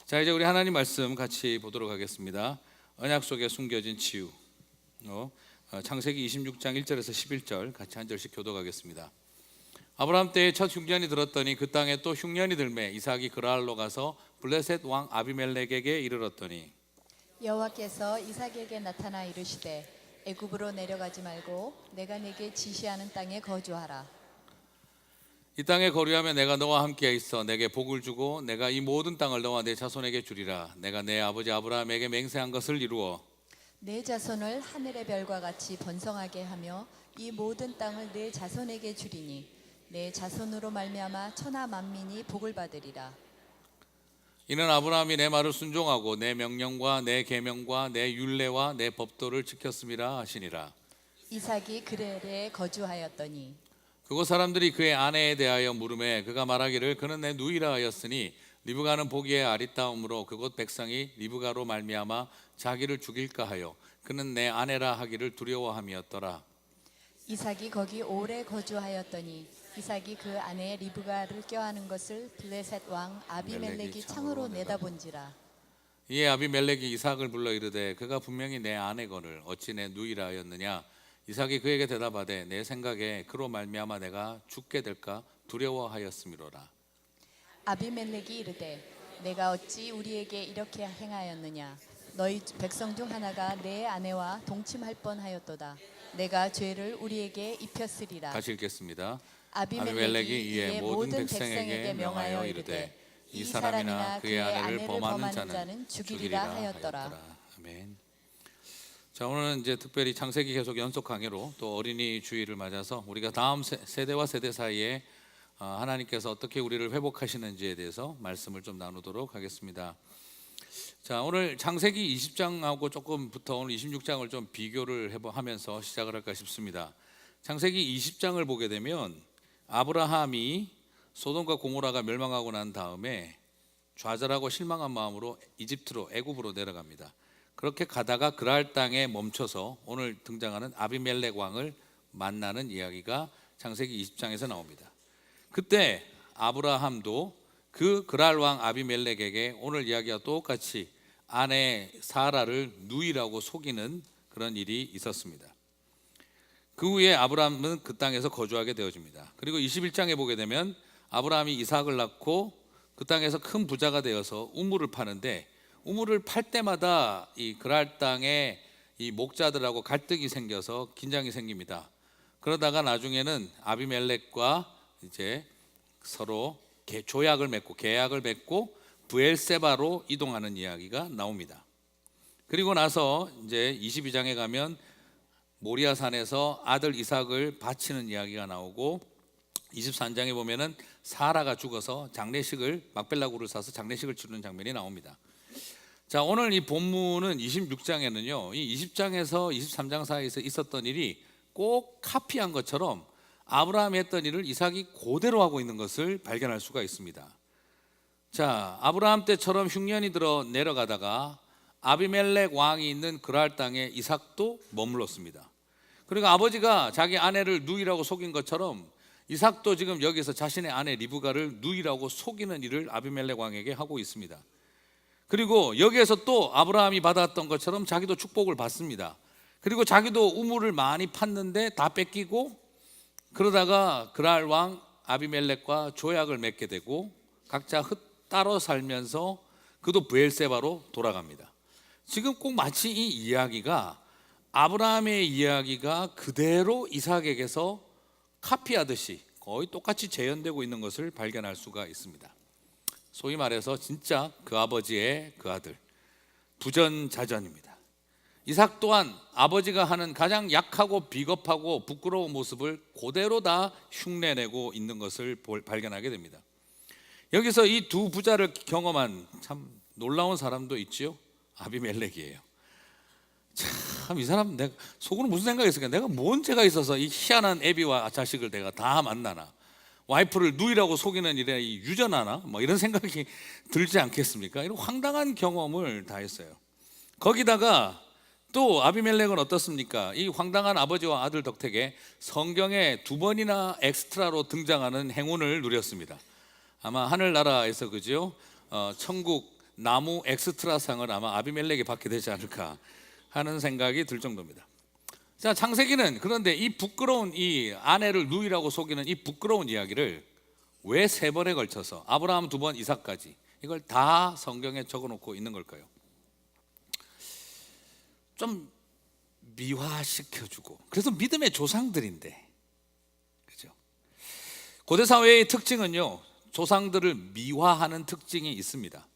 자, 이제 우리 하나님 말씀 같이 보도록 하겠습니다. 언약 속에 숨겨진 치유. 창세기 26장 1절에서 11절 같이 한 절씩 교독하겠습니다. 아브라함 때에 첫 흉년이 들었더니 그 땅에 또 흉년이 들매 이삭이 그랄로 가서 블레셋 왕 아비멜렉에게 이르렀더니 여호와께서 이삭에게 나타나 이르시되 애굽으로 내려가지 말고 내가 내게 지시하는 땅에 거주하라. 이 땅에 거류하며 내가 너와 함께 있어 내게 복을 주고 내가 이 모든 땅을 너와 내 자손에게 주리라. 내가 내 아버지 아브라함에게 맹세한 것을 이루어 내 자손을 하늘의 별과 같이 번성하게 하며 이 모든 땅을 내 자손에게 주리니 내 자손으로 말미암아 천하 만민이 복을 받으리라. 이는 아브라함이 내 말을 순종하고 내 명령과 내 계명과 내 율례와 내 법도를 지켰음이라 하시니라. 이삭이 그레레에 거주하였더니 그곳 사람들이 그의 아내에 대하여 물으매 그가 말하기를 그는 내 누이라 하였으니 리브가는 보기에 아리따움으로 그곳 백성이 리브가로 말미암아 자기를 죽일까 하여 그는 내 아내라 하기를 두려워함이었더라. 이삭이 거기 오래 거주하였더니 이삭이 그 아내 리브가를 껴안은 것을 블레셋 왕 아비멜렉이 창으로 내다본지라. 이에 아비멜렉이 이삭을 불러 이르되 그가 분명히 내 아내거늘 어찌 내 누이라 하였느냐. 이삭이 그에게 대답하되 내 생각에 그로 말미암아 내가 죽게 될까 두려워하였음이로라. 아비멜렉이 이르되 내가 어찌 우리에게 이렇게 행하였느냐. 너희 백성 중 하나가 내 아내와 동침할 뻔하였도다. 내가 죄를 우리에게 입혔으리라. 다시 읽겠습니다. 아비멜렉이 이에 모든 백성에게 명하여 이르되 이 사람이나 그의 아내를 범하는 자는 죽이리라 하였더라. 아멘. 자, 오늘은 이제 특별히 창세기 계속 연속 강해로 또 어린이 주일을 맞아서 우리가 다음 세대와 세대 사이에 하나님께서 어떻게 우리를 회복하시는지에 대해서 말씀을 좀 나누도록 하겠습니다. 자, 오늘 창세기 20장하고 조금부터 오늘 26장을 좀 비교를 하면서 시작을 할까 싶습니다. 창세기 20장을 보게 되면 아브라함이 소돔과 고모라가 멸망하고 난 다음에 좌절하고 실망한 마음으로 이집트로 애굽으로 내려갑니다. 그렇게 가다가 그랄 땅에 멈춰서 오늘 등장하는 아비멜렉 왕을 만나는 이야기가 창세기 20장에서 나옵니다. 그때 아브라함도 그 그랄 왕 아비멜렉에게 오늘 이야기와 똑같이 아내 사라를 누이라고 속이는 그런 일이 있었습니다. 그 후에 아브라함은 그 땅에서 거주하게 되어집니다. 그리고 21장에 보게 되면 아브라함이 이삭을 낳고 그 땅에서 큰 부자가 되어서 우물을 파는데 우물을 팔 때마다 이 그랄 땅에 이 목자들하고 갈등이 생겨서 긴장이 생깁니다. 그러다가 나중에는 아비멜렉과 이제 서로 조약을 맺고 계약을 맺고 브엘세바로 이동하는 이야기가 나옵니다. 그리고 나서 이제 22장에 가면 모리아산에서 아들 이삭을 바치는 이야기가 나오고 23장에 보면은 사라가 죽어서 장례식을 막벨라구를 사서 장례식을 치르는 장면이 나옵니다. 자, 오늘 이 본문은 26장에는요 이 20장에서 23장 사이에서 있었던 일이 꼭 카피한 것처럼 아브라함이 했던 일을 이삭이 그대로 하고 있는 것을 발견할 수가 있습니다. 자, 아브라함 때처럼 흉년이 들어 내려가다가 아비멜렉 왕이 있는 그랄 땅에 이삭도 머물렀습니다. 그리고 아버지가 자기 아내를 누이라고 속인 것처럼 이삭도 지금 여기서 자신의 아내 리브가를 누이라고 속이는 일을 아비멜렉 왕에게 하고 있습니다. 그리고 여기에서 또 아브라함이 받았던 것처럼 자기도 축복을 받습니다. 그리고 자기도 우물을 많이 팠는데 다 뺏기고 그러다가 그랄 왕 아비멜렉과 조약을 맺게 되고 각자 따로 살면서 그도 브엘세바로 돌아갑니다. 지금 꼭 마치 이 이야기가 아브라함의 이야기가 그대로 이삭에게서 카피하듯이 거의 똑같이 재현되고 있는 것을 발견할 수가 있습니다. 소위 말해서 진짜 그 아버지의 그 아들, 부전자전입니다. 이삭 또한 아버지가 하는 가장 약하고 비겁하고 부끄러운 모습을 그대로 다 흉내내고 있는 것을 발견하게 됩니다. 여기서 이 두 부자를 경험한 참 놀라운 사람도 있지요. 아비멜렉이에요. 참, 이 사람 내가 속으로 무슨 생각이 내가 뭔 죄가 있어서 이 희한한 애비와 자식을 내가 다 만나나, 와이프를 누이라고 속이는 일에 유전하나, 뭐 이런 생각이 들지 않겠습니까? 이런 황당한 경험을 다 했어요. 거기다가 또 아비멜렉은 어떻습니까? 이 황당한 아버지와 아들 덕택에 성경에 2번이나 엑스트라로 등장하는 행운을 누렸습니다. 아마 하늘나라에서 그죠? 천국 나무 엑스트라상을 아마 아비멜렉이 받게 되지 않을까 하는 생각이 들 정도입니다. 자, 창세기는 그런데 이 부끄러운 이 아내를 누이라고 속이는 이 부끄러운 이야기를 왜 3번에 걸쳐서 아브라함 2번, 이삭까지 이걸 다 성경에 적어놓고 있는 걸까요? 좀 미화시켜주고, 그래서 믿음의 조상들인데, 그죠? 고대 사회의 특징은요, 조상들을 미화하는 특징이 있습니다.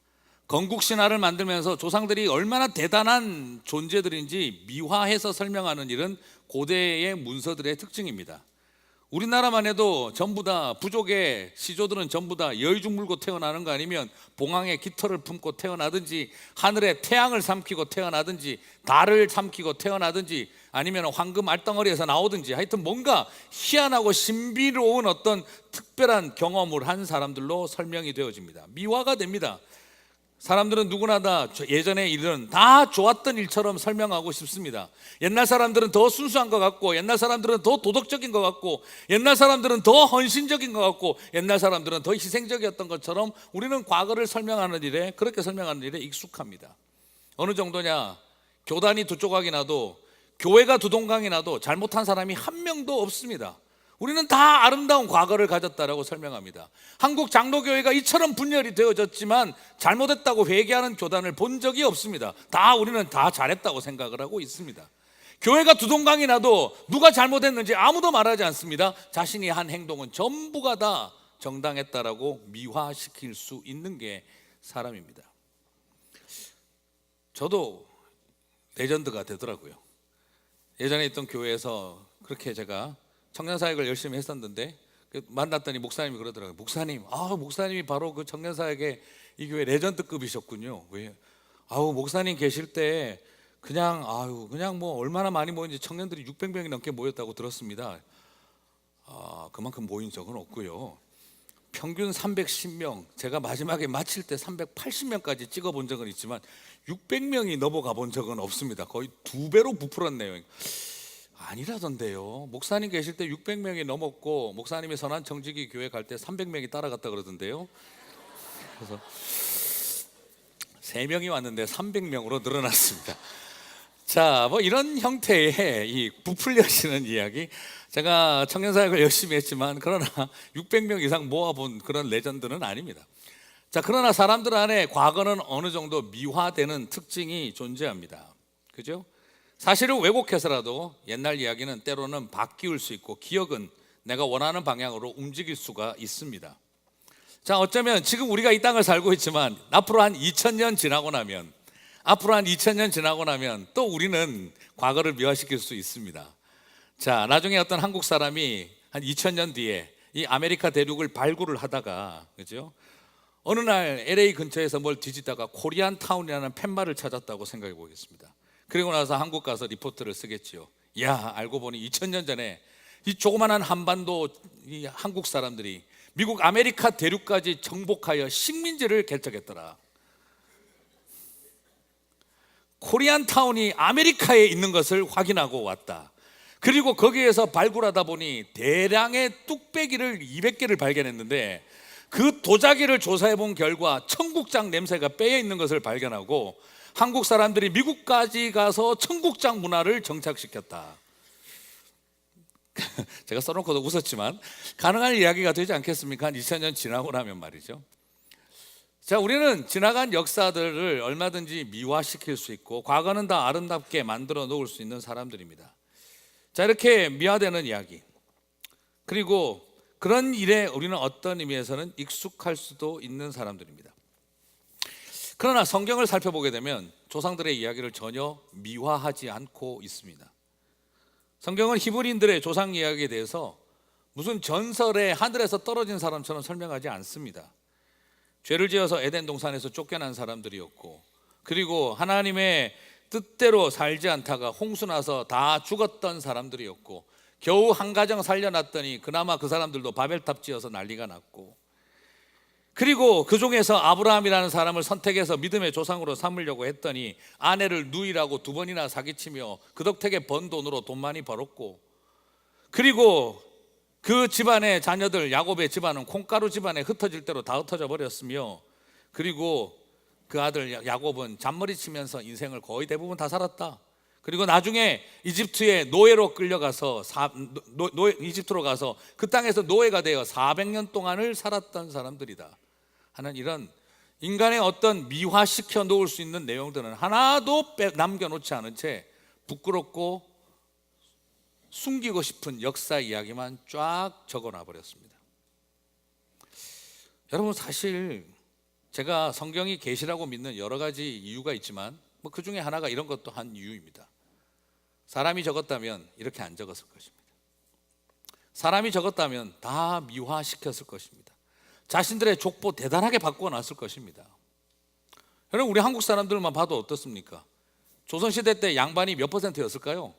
건국 신화를 만들면서 조상들이 얼마나 대단한 존재들인지 미화해서 설명하는 일은 고대의 문서들의 특징입니다. 우리나라만 해도 전부 다 부족의 시조들은 전부 다 여의죽 물고 태어나는 거 아니면 봉황의 깃털을 품고 태어나든지 하늘에 태양을 삼키고 태어나든지 달을 삼키고 태어나든지 아니면 황금 알덩어리에서 나오든지 하여튼 뭔가 희한하고 신비로운 어떤 특별한 경험을 한 사람들로 설명이 되어집니다. 미화가 됩니다. 사람들은 누구나 다 예전의 일은 다 좋았던 일처럼 설명하고 싶습니다. 옛날 사람들은 더 순수한 것 같고, 옛날 사람들은 더 도덕적인 것 같고, 옛날 사람들은 더 헌신적인 것 같고, 옛날 사람들은 더 희생적이었던 것처럼 우리는 과거를 설명하는 일에, 그렇게 설명하는 일에 익숙합니다. 어느 정도냐, 교단이 두 조각이 나도, 교회가 두 동강이 나도 잘못한 사람이 한 명도 없습니다. 우리는 다 아름다운 과거를 가졌다라고 설명합니다. 한국 장로교회가 이처럼 분열이 되어졌지만 잘못했다고 회개하는 교단을 본 적이 없습니다. 우리는 다 잘했다고 생각을 하고 있습니다. 교회가 두 동강이 나도 누가 잘못했는지 아무도 말하지 않습니다. 자신이 한 행동은 전부가 다 정당했다라고 미화시킬 수 있는 게 사람입니다. 저도 레전드가 되더라고요. 예전에 있던 교회에서 그렇게 제가 청년사역을 열심히 했었는데 만났더니 목사님이 그러더라고요. 목사님이 바로 그 청년사역의 이 교회 레전드급이셨군요. 왜? 목사님 계실 때 그냥 뭐 얼마나 많이 모였는지 청년들이 600명이 넘게 모였다고 들었습니다. 그만큼 모인 적은 없고요. 평균 310명, 제가 마지막에 마칠 때 380명까지 찍어본 적은 있지만 600명이 넘어가 본 적은 없습니다. 거의 2배로 부풀었네요. 아니라던데요. 목사님 계실 때 600명이 넘었고 목사님이 선한 정직이 교회 갈 때 300명이 따라갔다 그러던데요. 그래서 3명이 왔는데 300명으로 늘어났습니다. 자, 뭐 이런 형태의 이 부풀려지는 이야기, 제가 청년사역을 열심히 했지만 그러나 600명 이상 모아본 그런 레전드는 아닙니다. 자, 그러나 사람들 안에 과거는 어느 정도 미화되는 특징이 존재합니다. 그죠? 사실을 왜곡해서라도 옛날 이야기는 때로는 바뀌울 수 있고 지역은 내가 원하는 방향으로 움직일 수가 있습니다. 자, 어쩌면 지금 우리가 이 땅을 살고 있지만 앞으로 한 2000년 지나고 나면 또 우리는 과거를 미화시킬 수 있습니다. 자, 나중에 어떤 한국 사람이 한 2000년 뒤에 이 아메리카 대륙을 발굴을 하다가, 그죠? 어느 날 LA 근처에서 뭘 뒤지다가 코리안 타운이라는 팻말을 찾았다고 생각해 보겠습니다. 그리고 나서 한국 가서 리포트를 쓰겠지요. 알고 보니 2000년 전에 이 조그만한 한반도 이 한국 사람들이 미국 아메리카 대륙까지 정복하여 식민지를 개척했더라. 코리안 타운이 아메리카에 있는 것을 확인하고 왔다. 그리고 거기에서 발굴하다 보니 대량의 뚝배기를 200개를 발견했는데 그 도자기를 조사해 본 결과 청국장 냄새가 빼어 있는 것을 발견하고 한국 사람들이 미국까지 가서 청국장 문화를 정착시켰다. 제가 써놓고도 웃었지만 가능한 이야기가 되지 않겠습니까? 한 2000년 지나고 나면 말이죠. 자, 우리는 지나간 역사들을 얼마든지 미화시킬 수 있고 과거는 다 아름답게 만들어 놓을 수 있는 사람들입니다. 자, 이렇게 미화되는 이야기, 그리고 그런 일에 우리는 어떤 의미에서는 익숙할 수도 있는 사람들입니다. 그러나 성경을 살펴보게 되면 조상들의 이야기를 전혀 미화하지 않고 있습니다. 성경은 히브리인들의 조상 이야기에 대해서 무슨 전설의 하늘에서 떨어진 사람처럼 설명하지 않습니다. 죄를 지어서 에덴 동산에서 쫓겨난 사람들이었고, 그리고 하나님의 뜻대로 살지 않다가 홍수 나서 다 죽었던 사람들이었고, 겨우 한 가정 살려놨더니 그나마 그 사람들도 바벨탑 지어서 난리가 났고, 그리고 그 중에서 아브라함이라는 사람을 선택해서 믿음의 조상으로 삼으려고 했더니 아내를 누이라고 2번이나 사기치며 그 덕택에 번 돈으로 돈 많이 벌었고, 그리고 그 집안의 자녀들, 야곱의 집안은 콩가루 집안에 흩어질 대로 다 흩어져 버렸으며, 그리고 그 아들 야곱은 잔머리 치면서 인생을 거의 대부분 다 살았다. 그리고 나중에 이집트의 노예로 끌려가서 이집트로 가서 그 땅에서 노예가 되어 400년 동안을 살았던 사람들이다 하는 이런 인간의 어떤 미화시켜 놓을 수 있는 내용들은 하나도 남겨놓지 않은 채 부끄럽고 숨기고 싶은 역사 이야기만 쫙 적어놔 버렸습니다. 여러분, 사실 제가 성경이 계시라고 믿는 여러 가지 이유가 있지만 그 중에 하나가 이런 것도 한 이유입니다. 사람이 적었다면 이렇게 안 적었을 것입니다. 사람이 적었다면 다 미화시켰을 것입니다. 자신들의 족보 대단하게 바꿔놨을 것입니다. 여러분, 우리 한국 사람들만 봐도 어떻습니까? 조선시대 때 양반이 몇 %였을까요?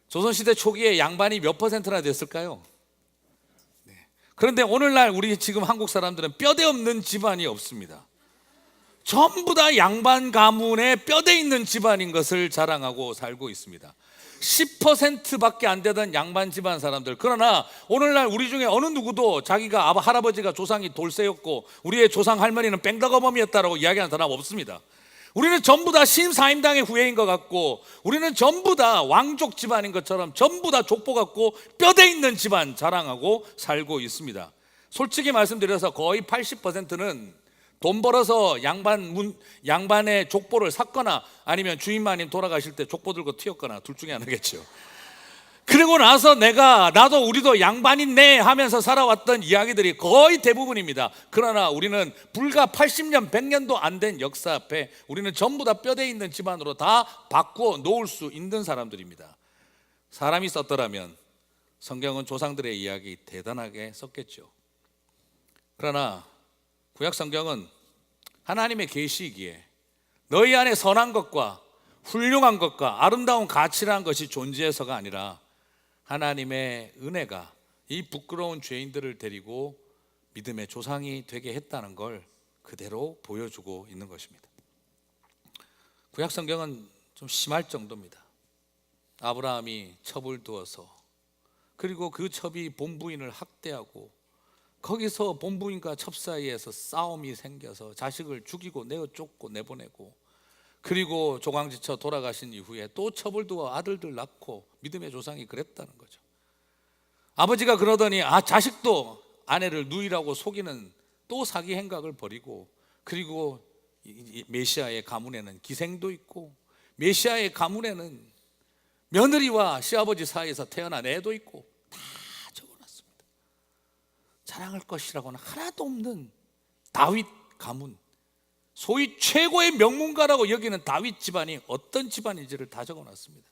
조선시대 초기에 양반이 몇 %나 됐을까요? 그런데 오늘날 우리 지금 한국 사람들은 뼈대 없는 집안이 없습니다. 전부 다 양반 가문의 뼈대 있는 집안인 것을 자랑하고 살고 있습니다. 10%밖에 안 되던 양반 집안 사람들. 그러나 오늘날 우리 중에 어느 누구도 자기가 할아버지가 조상이 돌쇠였고 우리의 조상 할머니는 뺑덕어범이었다라고 이야기하는 사람 없습니다. 우리는 전부 다 신사임당의 후예인 것 같고, 우리는 전부 다 왕족 집안인 것처럼 전부 다 족보 갖고 뼈대 있는 집안 자랑하고 살고 있습니다. 솔직히 말씀드려서 거의 80%는 돈 벌어서 양반의 족보를 샀거나 아니면 주인마님 돌아가실 때 족보 들고 튀었거나 둘 중에 하나겠죠. 그리고 나서 나도 우리도 양반이네 하면서 살아왔던 이야기들이 거의 대부분입니다. 그러나 우리는 불과 80년, 100년도 안 된 역사 앞에 우리는 전부 다 뼈대 있는 집안으로 다 바꾸어 놓을 수 있는 사람들입니다. 사람이 썼더라면 성경은 조상들의 이야기 대단하게 썼겠죠. 그러나 구약 성경은 하나님의 계시이기에 너희 안에 선한 것과 훌륭한 것과 아름다운 가치라는 것이 존재해서가 아니라 하나님의 은혜가 이 부끄러운 죄인들을 데리고 믿음의 조상이 되게 했다는 걸 그대로 보여주고 있는 것입니다. 구약 성경은 좀 심할 정도입니다. 아브라함이 첩을 두어서, 그리고 그 첩이 본부인을 학대하고 거기서 본부인과 첩 사이에서 싸움이 생겨서 자식을 죽이고 내어 쫓고 내보내고, 그리고 조광지쳐 돌아가신 이후에 또 첩을 두어 아들들 낳고 믿음의 조상이 그랬다는 거죠. 아버지가 그러더니 자식도 아내를 누이라고 속이는 또 사기 행각을 벌이고, 그리고 메시아의 가문에는 기생도 있고, 메시아의 가문에는 며느리와 시아버지 사이에서 태어난 애도 있고 다 적어놨습니다. 자랑할 것이라고는 하나도 없는 다윗 가문, 소위 최고의 명문가라고 여기는 다윗 집안이 어떤 집안인지를 다 적어놨습니다.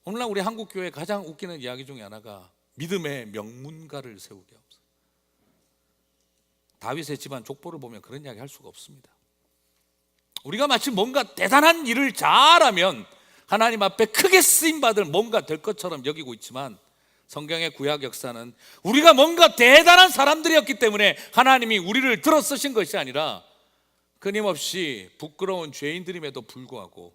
오늘날 우리 한국 교회의 가장 웃기는 이야기 중에 하나가 믿음의 명문가를 세우게 하옵소서. 다윗의 집안 족보를 보면 그런 이야기 할 수가 없습니다. 우리가 마치 뭔가 대단한 일을 잘하면 하나님 앞에 크게 쓰임받을 뭔가 될 것처럼 여기고 있지만, 성경의 구약 역사는 우리가 뭔가 대단한 사람들이었기 때문에 하나님이 우리를 들어 쓰신 것이 아니라 끊임없이 부끄러운 죄인들임에도 불구하고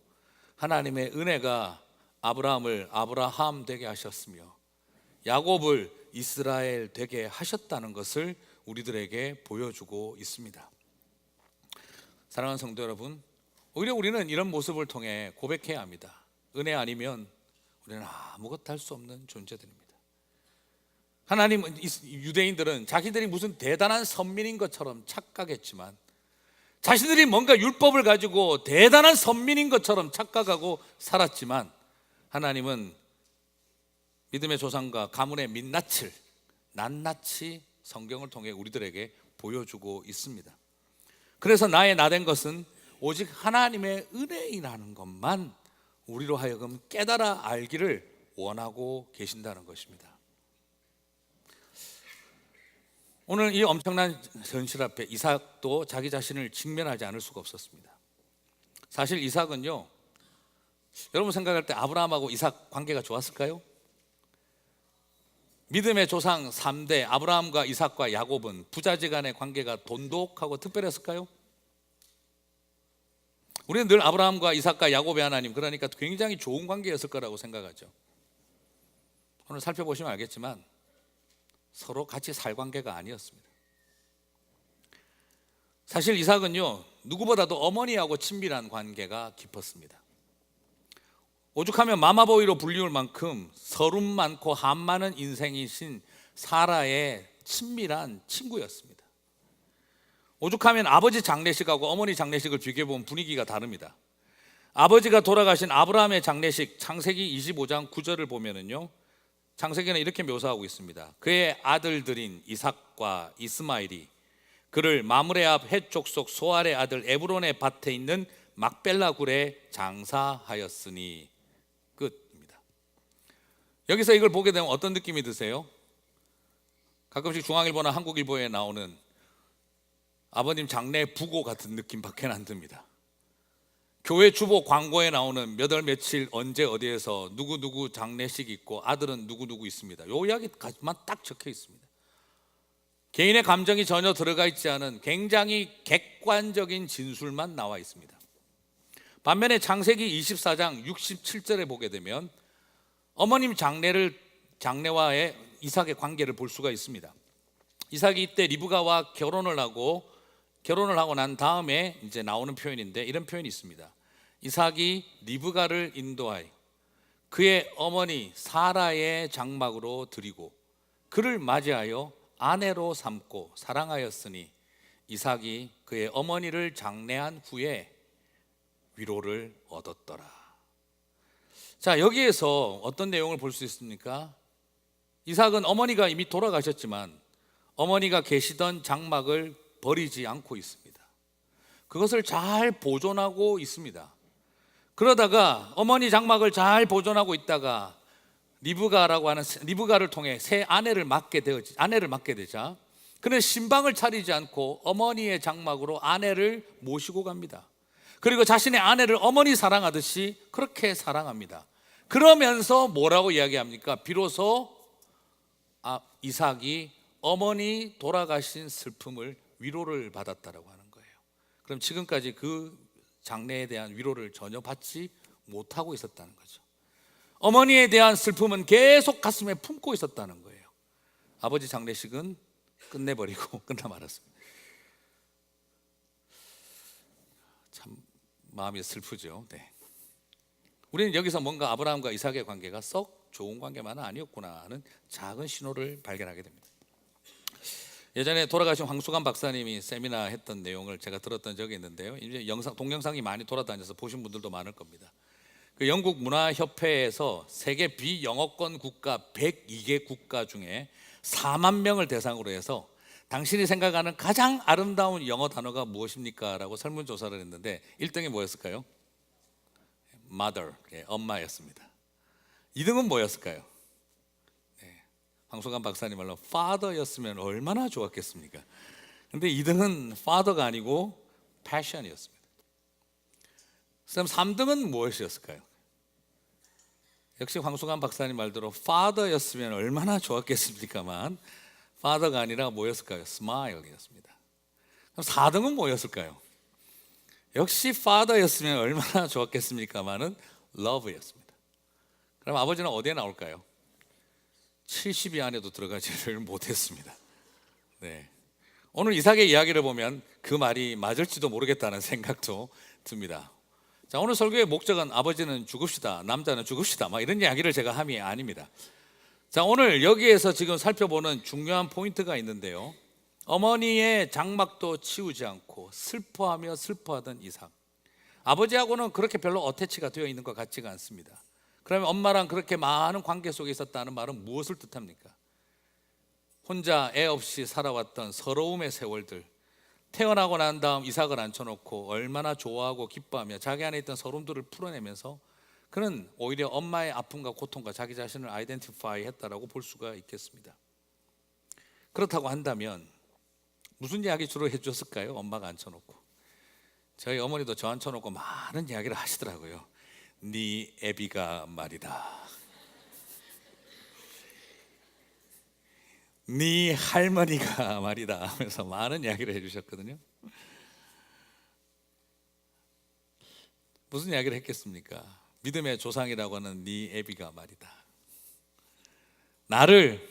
하나님의 은혜가 아브라함을 아브라함 되게 하셨으며 야곱을 이스라엘 되게 하셨다는 것을 우리들에게 보여주고 있습니다. 사랑하는 성도 여러분, 오히려 우리는 이런 모습을 통해 고백해야 합니다. 은혜 아니면 우리는 아무것도 할 수 없는 존재들입니다. 유대인들은 자기들이 무슨 대단한 선민인 것처럼 착각했지만, 자신들이 뭔가 율법을 가지고 대단한 선민인 것처럼 착각하고 살았지만, 하나님은 믿음의 조상과 가문의 민낯을 낱낱이 성경을 통해 우리들에게 보여주고 있습니다. 그래서 나의 나된 것은 오직 하나님의 은혜이라는 것만 우리로 하여금 깨달아 알기를 원하고 계신다는 것입니다. 오늘 이 엄청난 현실 앞에 이삭도 자기 자신을 직면하지 않을 수가 없었습니다. 사실 이삭은요, 여러분 생각할 때 아브라함하고 이삭 관계가 좋았을까요? 믿음의 조상 3대 아브라함과 이삭과 야곱은 부자지간의 관계가 돈독하고 특별했을까요? 우리는 늘 아브라함과 이삭과 야곱의 하나님, 그러니까 굉장히 좋은 관계였을 거라고 생각하죠. 오늘 살펴보시면 알겠지만 서로 같이 살 관계가 아니었습니다. 사실 이삭은요, 누구보다도 어머니하고 친밀한 관계가 깊었습니다. 오죽하면 마마보이로 불리울 만큼 서름 많고 한 많은 인생이신 사라의 친밀한 친구였습니다. 오죽하면 아버지 장례식하고 어머니 장례식을 비교해보면 분위기가 다릅니다. 아버지가 돌아가신 아브라함의 장례식, 창세기 25장 9절을 보면은요, 창세기는 이렇게 묘사하고 있습니다. 그의 아들들인 이삭과 이스마엘이 그를 마므레 앞 해쪽 속 소알의 아들 에브론의 밭에 있는 막벨라 굴에 장사하였으니. 끝입니다. 여기서 이걸 보게 되면 어떤 느낌이 드세요? 가끔씩 중앙일보나 한국일보에 나오는 아버님 장례 부고 같은 느낌밖에 안 듭니다. 교회 주보 광고에 나오는 몇 월 며칠 언제 어디에서 누구누구 장례식 있고 아들은 누구누구 있습니다. 요 이야기까지만 딱 적혀 있습니다. 개인의 감정이 전혀 들어가 있지 않은 굉장히 객관적인 진술만 나와 있습니다. 반면에 창세기 24장 67절에 보게 되면 어머님 장례와의 이삭의 관계를 볼 수가 있습니다. 이삭이 이때 리브가와 결혼을 하고 난 다음에 이제 나오는 표현인데, 이런 표현이 있습니다. 이삭이 리브가를 인도하여 그의 어머니 사라의 장막으로 드리고 그를 맞이하여 아내로 삼고 사랑하였으니 이삭이 그의 어머니를 장례한 후에 위로를 얻었더라. 자, 여기에서 어떤 내용을 볼 수 있습니까? 이삭은 어머니가 이미 돌아가셨지만 어머니가 계시던 장막을 버리지 않고 있습니다. 그것을 잘 보존하고 있습니다. 그러다가 어머니 장막을 잘 보존하고 있다가 리브가를 통해 새 아내를 맡게 되자 그는 신방을 차리지 않고 어머니의 장막으로 아내를 모시고 갑니다. 그리고 자신의 아내를 어머니 사랑하듯이 그렇게 사랑합니다. 그러면서 뭐라고 이야기합니까? 비로소 이삭이 어머니 돌아가신 슬픔을 위로를 받았다라고 하는 거예요. 그럼 지금까지 그 장래에 대한 위로를 전혀 받지 못하고 있었다는 거죠. 어머니에 대한 슬픔은 계속 가슴에 품고 있었다는 거예요. 아버지 장례식은 끝내버리고 끝나 말았습니다. 참 마음이 슬프죠. 네. 우리는 여기서 뭔가 아브라함과 이삭의 관계가 썩 좋은 관계만은 아니었구나 하는 작은 신호를 발견하게 됩니다. 예전에 돌아가신 황수관 박사님이 세미나 했던 내용을 제가 들었던 적이 있는데요. 이제 동영상이 많이 돌아다녀서 보신 분들도 많을 겁니다. 그 영국 문화협회에서 세계 비영어권 국가 102개 국가 중에 4만 명을 대상으로 해서 당신이 생각하는 가장 아름다운 영어 단어가 무엇입니까? 라고 설문조사를 했는데 1등이 뭐였을까요? mother, 엄마였습니다. 2등은 뭐였을까요? 황소관 박사님 말로 father였으면 얼마나 좋았겠습니까? 근데 2등은 father가 아니고 passion이었습니다. 그럼 3등은 무엇이었을까요? 역시 황소관 박사님 말대로 father였으면 얼마나 좋았겠습니까만 father가 아니라 뭐였을까요? smile이었습니다. 그럼 4등은 뭐였을까요? 역시 father였으면 얼마나 좋았겠습니까만은 love였습니다. 그럼 아버지는 어디에 나올까요? 70위 안에도 들어가지를 못했습니다. 네. 오늘 이삭의 이야기를 보면 그 말이 맞을지도 모르겠다는 생각도 듭니다. 자, 오늘 설교의 목적은 아버지는 죽읍시다, 남자는 죽읍시다, 막 이런 이야기를 제가 함이 아닙니다. 자, 오늘 여기에서 지금 살펴보는 중요한 포인트가 있는데요. 어머니의 장막도 치우지 않고 슬퍼하던 이삭. 아버지하고는 그렇게 별로 어태치가 되어 있는 것 같지가 않습니다. 그러면 엄마랑 그렇게 많은 관계 속에 있었다는 말은 무엇을 뜻합니까? 혼자 애 없이 살아왔던 서러움의 세월들, 태어나고 난 다음 이삭을 앉혀놓고 얼마나 좋아하고 기뻐하며 자기 안에 있던 서러움들을 풀어내면서 그는 오히려 엄마의 아픔과 고통과 자기 자신을 아이덴티파이 했다라고 볼 수가 있겠습니다. 그렇다고 한다면 무슨 이야기 주로 해줬을까요? 엄마가 앉혀놓고. 저희 어머니도 저 앉혀놓고 많은 이야기를 하시더라고요. 네 애비가 말이다, 네 할머니가 말이다 하면서 많은 이야기를 해주셨거든요. 무슨 이야기를 했겠습니까? 믿음의 조상이라고 하는 네 애비가 말이다, 나를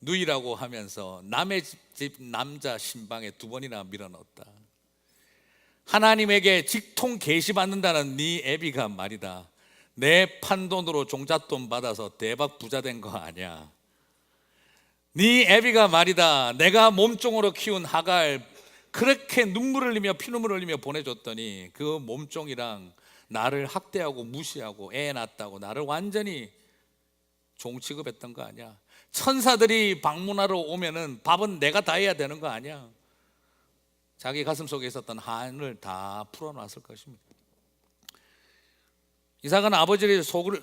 누이라고 하면서 남의 집 남자 신방에 2번이나 밀어넣었다. 하나님에게 직통 계시받는다는 네 애비가 말이다. 내 판돈으로 종잣돈 받아서 대박 부자 된 거 아니야. 네 애비가 말이다. 내가 몸종으로 키운 하갈 그렇게 눈물을 흘리며 피눈물을 흘리며 보내줬더니 그 몸종이랑 나를 학대하고 무시하고 애 낳았다고 나를 완전히 종 취급했던 거 아니야. 천사들이 방문하러 오면은 밥은 내가 다 해야 되는 거 아니야. 자기 가슴 속에 있었던 한을 다 풀어놨을 것입니다. 이삭은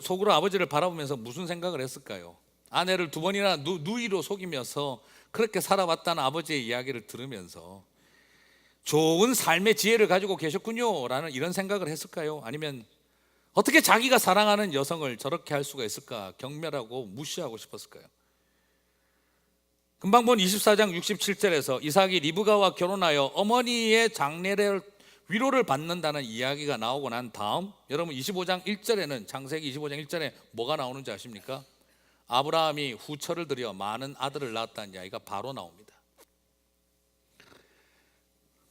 속으로 아버지를 바라보면서 무슨 생각을 했을까요? 아내를 2번이나 누이로 속이면서 그렇게 살아왔다는 아버지의 이야기를 들으면서 좋은 삶의 지혜를 가지고 계셨군요 라는 이런 생각을 했을까요? 아니면 어떻게 자기가 사랑하는 여성을 저렇게 할 수가 있을까 경멸하고 무시하고 싶었을까요? 금방 본 24장 67절에서 이삭이 리브가와 결혼하여 어머니의 장례를 위로를 받는다는 이야기가 나오고 난 다음 여러분 25장 1절에는 창세기 25장 1절에 뭐가 나오는지 아십니까? 아브라함이 후처를 들여 많은 아들을 낳았다는 이야기가 바로 나옵니다.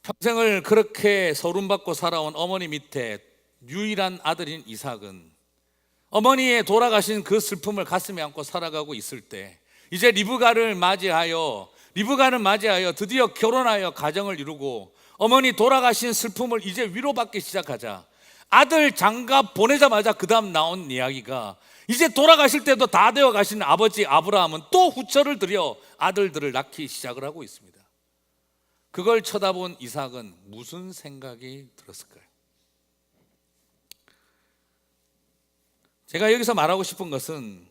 평생을 그렇게 서름받고 살아온 어머니 밑에 유일한 아들인 이삭은 어머니의 돌아가신 그 슬픔을 가슴에 안고 살아가고 있을 때 이제 리브가는 맞이하여 드디어 결혼하여 가정을 이루고 어머니 돌아가신 슬픔을 이제 위로받기 시작하자 아들 장가 보내자마자 그 다음 나온 이야기가 이제 돌아가실 때도 다 되어 가신 아버지 아브라함은 또 후처를 들여 아들들을 낳기 시작을 하고 있습니다. 그걸 쳐다본 이삭은 무슨 생각이 들었을까요? 제가 여기서 말하고 싶은 것은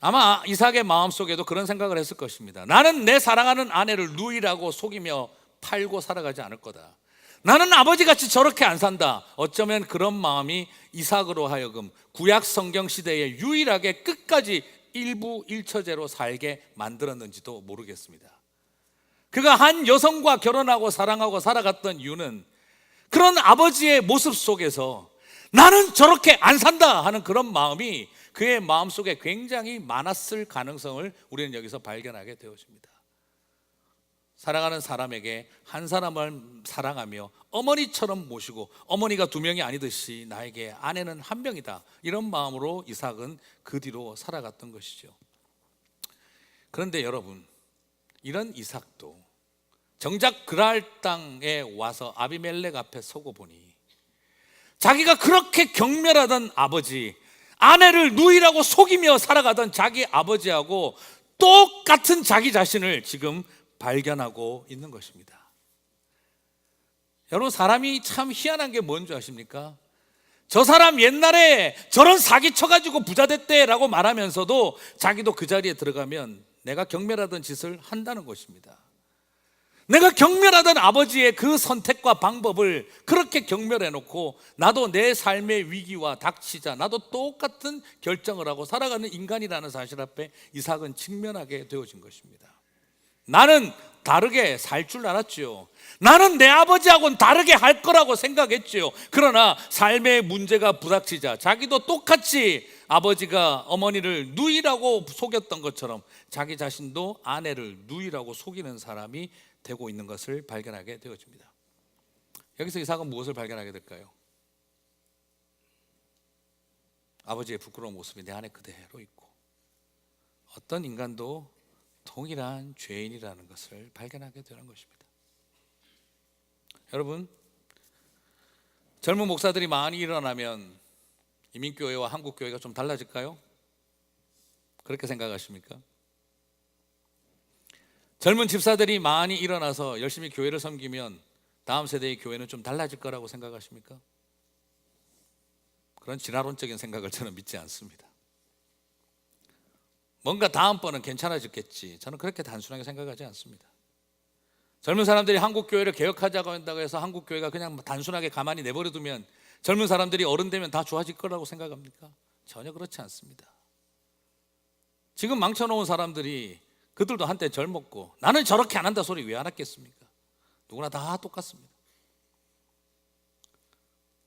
아마 이삭의 마음속에도 그런 생각을 했을 것입니다. 나는 내 사랑하는 아내를 누이라고 속이며 팔고 살아가지 않을 거다. 나는 아버지같이 저렇게 안 산다. 어쩌면 그런 마음이 이삭으로 하여금 구약 성경 시대에 유일하게 끝까지 일부일처제로 살게 만들었는지도 모르겠습니다. 그가 한 여성과 결혼하고 사랑하고 살아갔던 이유는 그런 아버지의 모습 속에서 나는 저렇게 안 산다 하는 그런 마음이 그의 마음속에 굉장히 많았을 가능성을 우리는 여기서 발견하게 되었습니다. 사랑하는 사람에게 한 사람을 사랑하며 어머니처럼 모시고 어머니가 2명이 아니듯이 나에게 아내는 1명이다 이런 마음으로 이삭은 그 뒤로 살아갔던 것이죠. 그런데 여러분 이런 이삭도 정작 그랄 땅에 와서 아비멜렉 앞에 서고 보니 자기가 그렇게 경멸하던 아버지 아내를 누이라고 속이며 살아가던 자기 아버지하고 똑같은 자기 자신을 지금 발견하고 있는 것입니다. 여러분 사람이 참 희한한 게 뭔지 아십니까? 저 사람 옛날에 저런 사기 쳐가지고 부자 됐대라고 말하면서도 자기도 그 자리에 들어가면 내가 경멸하던 짓을 한다는 것입니다. 내가 경멸하던 아버지의 그 선택과 방법을 그렇게 경멸해놓고 나도 내 삶의 위기와 닥치자 나도 똑같은 결정을 하고 살아가는 인간이라는 사실 앞에 이삭은 직면하게 되어진 것입니다. 나는 다르게 살 줄 알았죠. 나는 내 아버지하고는 다르게 할 거라고 생각했죠. 그러나 삶의 문제가 부닥치자 자기도 똑같이 아버지가 어머니를 누이라고 속였던 것처럼 자기 자신도 아내를 누이라고 속이는 사람이 되고 있는 것을 발견하게 되어집니다. 여기서 이삭은 무엇을 발견하게 될까요? 아버지의 부끄러운 모습이 내 안에 그대로 있고 어떤 인간도 동일한 죄인이라는 것을 발견하게 되는 것입니다. 여러분 젊은 목사들이 많이 일어나면 이민교회와 한국교회가 좀 달라질까요? 그렇게 생각하십니까? 젊은 집사들이 많이 일어나서 열심히 교회를 섬기면 다음 세대의 교회는 좀 달라질 거라고 생각하십니까? 그런 진화론적인 생각을 저는 믿지 않습니다. 뭔가 다음번은 괜찮아졌겠지 저는 그렇게 단순하게 생각하지 않습니다. 젊은 사람들이 한국교회를 개혁하자고 한다고 해서 한국교회가 그냥 단순하게 가만히 내버려두면 젊은 사람들이 어른 되면 다 좋아질 거라고 생각합니까? 전혀 그렇지 않습니다. 지금 망쳐놓은 사람들이 그들도 한때 젊었고 나는 저렇게 안 한다 소리 왜 안 했겠습니까? 누구나 다 똑같습니다.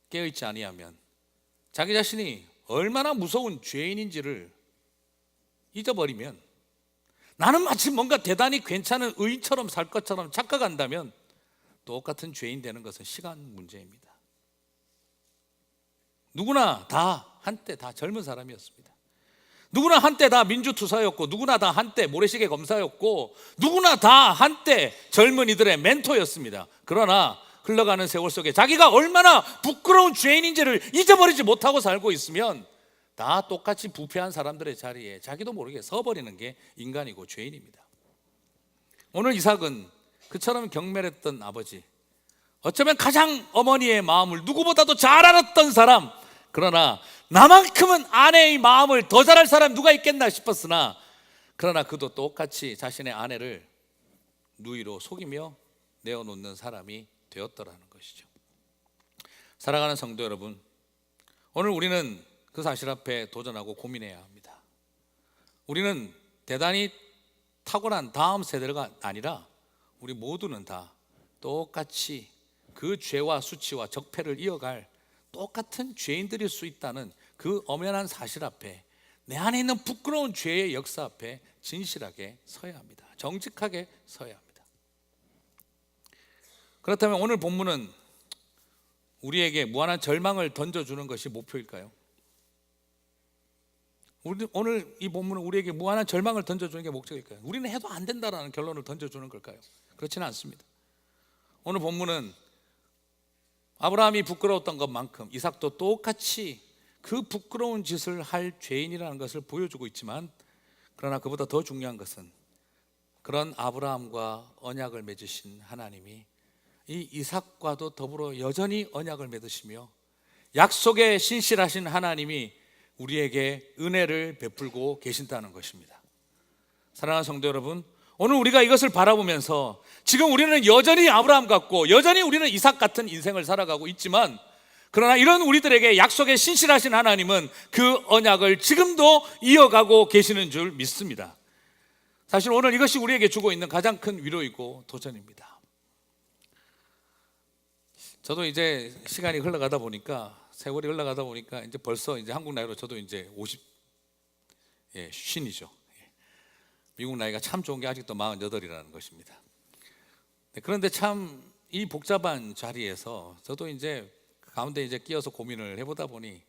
깨어있지 아니하면 자기 자신이 얼마나 무서운 죄인인지를 잊어버리면 나는 마치 뭔가 대단히 괜찮은 의인처럼 살 것처럼 착각한다면 똑같은 죄인 되는 것은 시간 문제입니다. 누구나 다 한때 다 젊은 사람이었습니다. 누구나 한때 다 민주투사였고, 누구나 다 한때 모래시계 검사였고, 누구나 다 한때 젊은이들의 멘토였습니다. 그러나 흘러가는 세월 속에 자기가 얼마나 부끄러운 죄인인지를 잊어버리지 못하고 살고 있으면 다 똑같이 부패한 사람들의 자리에 자기도 모르게 서버리는 게 인간이고 죄인입니다. 오늘 이삭은 그처럼 경멸했던 아버지, 어쩌면 가장 어머니의 마음을 누구보다도 잘 알았던 사람, 그러나 나만큼은 아내의 마음을 더 잘 알 사람 누가 있겠나 싶었으나, 그러나 그도 똑같이 자신의 아내를 누이로 속이며 내어놓는 사람이 되었더라는 것이죠. 사랑하는 성도 여러분, 오늘 우리는 그 사실 앞에 도전하고 고민해야 합니다. 우리는 대단히 탁월한 다음 세대가 아니라 우리 모두는 다 똑같이 그 죄와 수치와 적폐를 이어갈 똑같은 죄인들일 수 있다는 그 엄연한 사실 앞에, 내 안에 있는 부끄러운 죄의 역사 앞에 진실하게 서야 합니다. 정직하게 서야 합니다. 그렇다면 오늘 본문은 우리에게 무한한 절망을 던져주는 것이 목표일까요? 오늘 이 본문은 우리에게 무한한 절망을 던져주는 게 목적일까요? 우리는 해도 안 된다라는 결론을 던져주는 걸까요? 그렇지는 않습니다. 오늘 본문은 아브라함이 부끄러웠던 것만큼 이삭도 똑같이 그 부끄러운 짓을 할 죄인이라는 것을 보여주고 있지만, 그러나 그보다 더 중요한 것은 그런 아브라함과 언약을 맺으신 하나님이 이 이삭과도 더불어 여전히 언약을 맺으시며 약속에 신실하신 하나님이 우리에게 은혜를 베풀고 계신다는 것입니다. 사랑하는 성도 여러분, 오늘 우리가 이것을 바라보면서 지금 우리는 여전히 아브라함 같고 여전히 우리는 이삭 같은 인생을 살아가고 있지만, 그러나 이런 우리들에게 약속에 신실하신 하나님은 그 언약을 지금도 이어가고 계시는 줄 믿습니다. 사실 오늘 이것이 우리에게 주고 있는 가장 큰 위로이고 도전입니다. 저도 이제 시간이 흘러가다 보니까, 세월이 흘러가다 보니까 이제 벌써 이제 한국 나이로 저도 이제 50이죠. 미국 나이가 참 좋은 게 아직도 48이라는 것입니다. 그런데 참 이 복잡한 자리에서 저도 이제 가운데 이제 끼어서 고민을 해보다 보니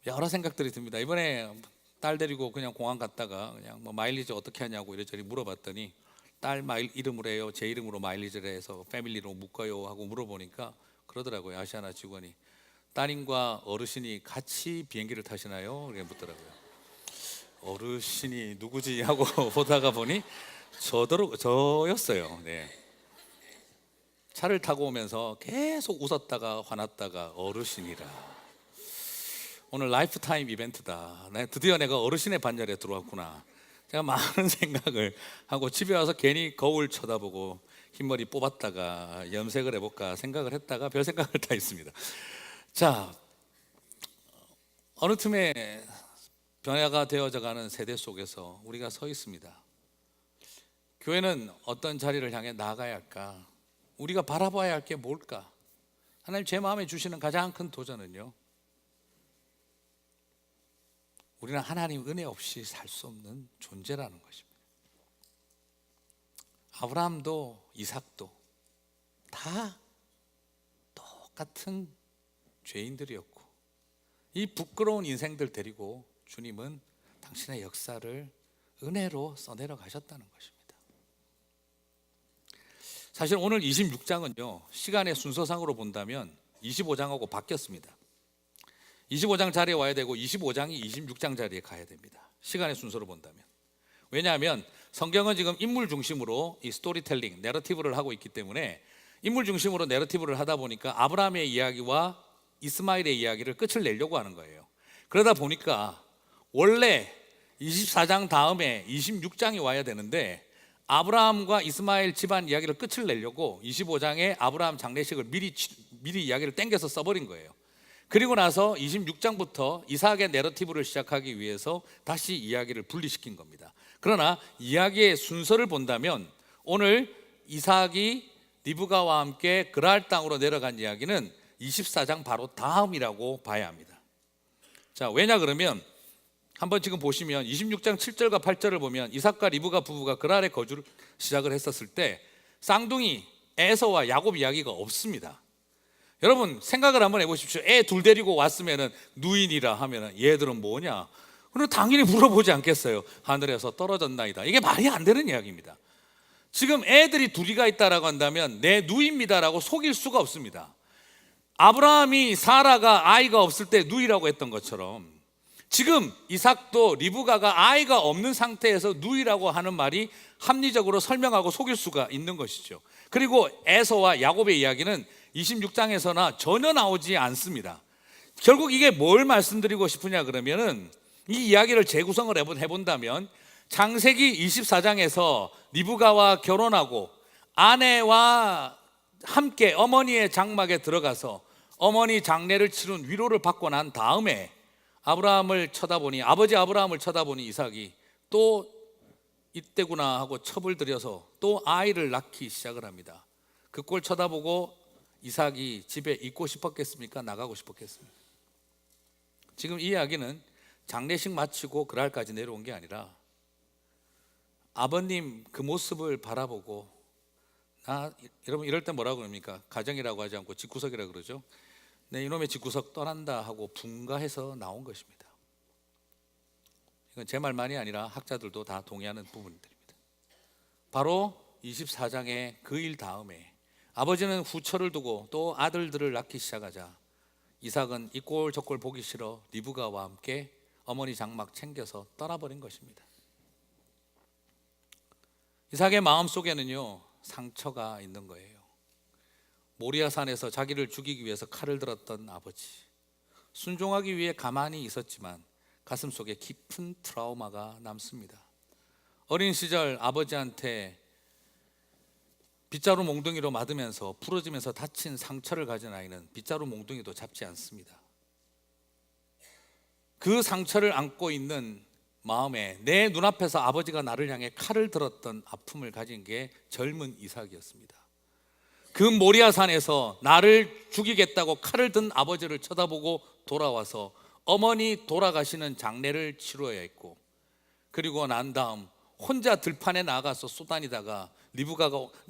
여러 생각들이 듭니다. 이번에 딸 데리고 그냥 공항 갔다가 그냥 뭐 마일리지 어떻게 하냐고 이래저래 물어봤더니, 딸 이름으로 해요, 제 이름으로 마일리지를 해서 패밀리로 묶어요 하고 물어보니까 그러더라고요. 아시아나 직원이 따님과 어르신이 같이 비행기를 타시나요? 이렇게 묻더라고요. 어르신이 누구지 하고 보다가 보니 저였어요. 네. 차를 타고 오면서 계속 웃었다가 화났다가 어르신이라. 오늘 라이프타임 이벤트다. 드디어 내가 어르신의 반열에 들어왔구나. 제가 많은 생각을 하고 집에 와서 괜히 거울 쳐다보고 흰머리 뽑았다가 염색을 해볼까 생각을 했다가 별 생각을 다 했습니다. 자, 어느 틈에 변화가 되어져가는 세대 속에서 우리가 서 있습니다. 교회는 어떤 자리를 향해 나아가야 할까? 우리가 바라봐야 할 게 뭘까? 하나님 제 마음에 주시는 가장 큰 도전은요, 우리는 하나님 은혜 없이 살 수 없는 존재라는 것입니다. 아브라함도 이삭도 다 똑같은 죄인들이었고, 이 부끄러운 인생들 데리고 주님은 당신의 역사를 은혜로 써내려 가셨다는 것입니다. 사실 오늘 26장은요, 시간의 순서상으로 본다면 25장하고 바뀌었습니다. 25장 자리에 와야 되고 25장이 26장 자리에 가야 됩니다. 시간의 순서로 본다면. 왜냐하면 성경은 지금 인물 중심으로 이 스토리텔링, 내러티브를 하고 있기 때문에 인물 중심으로 내러티브를 하다 보니까 아브라함의 이야기와 이스마엘의 이야기를 끝을 내려고 하는 거예요. 그러다 보니까 원래 24장 다음에 26장이 와야 되는데, 아브라함과 이스마엘 집안 이야기를 끝을 내려고 25장에 아브라함 장례식을 미리 이야기를 땡겨서 써버린 거예요. 그리고 나서 26장부터 이삭의 내러티브를 시작하기 위해서 다시 이야기를 분리시킨 겁니다. 그러나 이야기의 순서를 본다면 오늘 이삭이 리브가와 함께 그랄 땅으로 내려간 이야기는 24장 바로 다음이라고 봐야 합니다. 자, 왜냐 그러면 한번 지금 보시면 26장 7절과 8절을 보면 이삭과 리브가 부부가 그랄에 거주를 시작을 했었을 때 쌍둥이 에서와 야곱 이야기가 없습니다. 여러분 생각을 한번 해보십시오. 애 둘 데리고 왔으면은 누인이라 하면은 얘들은 뭐냐? 그럼 당연히 물어보지 않겠어요. 하늘에서 떨어졌나이다. 이게 말이 안 되는 이야기입니다. 지금 애들이 둘이가 있다라고 한다면 내 누이입니다라고 속일 수가 없습니다. 아브라함이 사라가 아이가 없을 때 누이라고 했던 것처럼 지금 이삭도 리브가가 아이가 없는 상태에서 누이라고 하는 말이 합리적으로 설명하고 속일 수가 있는 것이죠. 그리고 에서와 야곱의 이야기는 26장에서나 전혀 나오지 않습니다. 결국 이게 뭘 말씀드리고 싶으냐 그러면은 이 이야기를 재구성을 해본다면 창세기 24장에서 리브가와 결혼하고 아내와 함께 어머니의 장막에 들어가서 어머니 장례를 치른 위로를 받고 난 다음에 아버지 아브라함을 쳐다보니 이삭이 또 이때구나 하고 첩을 들여서 또 아이를 낳기 시작을 합니다. 그 꼴 쳐다보고 이삭이 집에 있고 싶었겠습니까? 나가고 싶었겠습니까? 지금 이 이야기는 장례식 마치고 그날까지 내려온 게 아니라 아버님 그 모습을 바라보고 여러분 이럴 때 뭐라고 그럽니까? 가정이라고 하지 않고 집구석이라고 그러죠. 내 이놈의 집구석 떠난다 하고 분가해서 나온 것입니다. 이건 제 말만이 아니라 학자들도 다 동의하는 부분들입니다. 바로 24장의 그 일 다음에 아버지는 후처를 두고 또 아들들을 낳기 시작하자 이삭은 이 꼴 저 꼴 보기 싫어 리브가와 함께 어머니 장막 챙겨서 떠나버린 것입니다. 이삭의 마음속에는요 상처가 있는 거예요. 모리아산에서 자기를 죽이기 위해서 칼을 들었던 아버지, 순종하기 위해 가만히 있었지만 가슴속에 깊은 트라우마가 남습니다. 어린 시절 아버지한테 빗자루 몽둥이로 맞으면서 부러지면서 다친 상처를 가진 아이는 빗자루 몽둥이도 잡지 않습니다. 그 상처를 안고 있는 마음에 내 눈앞에서 아버지가 나를 향해 칼을 들었던 아픔을 가진 게 젊은 이삭이었습니다. 그 모리아산에서 나를 죽이겠다고 칼을 든 아버지를 쳐다보고 돌아와서 어머니 돌아가시는 장례를 치러야 했고, 그리고 난 다음 혼자 들판에 나가서 쏘다니다가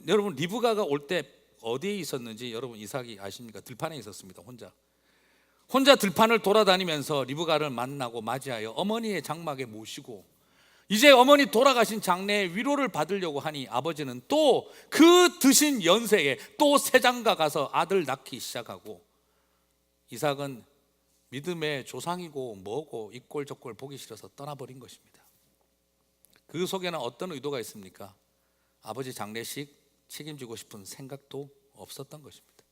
여러분 리브가가 올 때 어디에 있었는지 여러분 이삭이 아십니까? 들판에 있었습니다. 혼자 들판을 돌아다니면서 리브가를 만나고 맞이하여 어머니의 장막에 모시고 이제 어머니 돌아가신 장례의 위로를 받으려고 하니 아버지는 또 그 드신 연세에 또 새장가 가서 아들 낳기 시작하고, 이삭은 믿음의 조상이고 뭐고 이 꼴 저 꼴 보기 싫어서 떠나버린 것입니다. 그 속에는 어떤 의도가 있습니까? 아버지 장례식 책임지고 싶은 생각도 없었던 것입니다.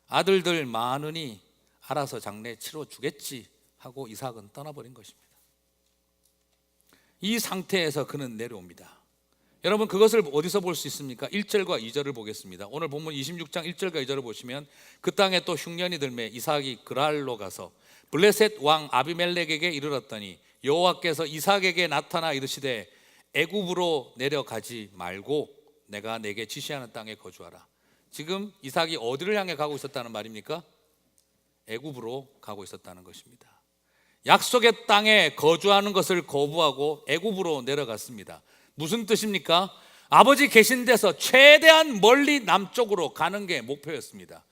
아들들 많으니 알아서 장례 치러주겠지 하고 이삭은 떠나버린 것입니다. 이 상태에서 그는 내려옵니다. 여러분 그것을 어디서 볼 수 있습니까? 1절과 2절을 보겠습니다. 오늘 본문 26장 1절과 2절을 보시면 그 땅에 또 흉년이 들매 이삭이 그랄로 가서 블레셋 왕 아비멜렉에게 이르렀더니 여호와께서 이삭에게 나타나 이르시되 애굽으로 내려가지 말고 내가 내게 지시하는 땅에 거주하라. 지금 이삭이 어디를 향해 가고 있었다는 말입니까? 애굽으로 가고 있었다는 것입니다. 약속의 땅에 거주하는 것을 거부하고 애굽으로 내려갔습니다. 무슨 뜻입니까? 아버지 계신 데서 최대한 멀리 남쪽으로 가는 게 목표였습니다.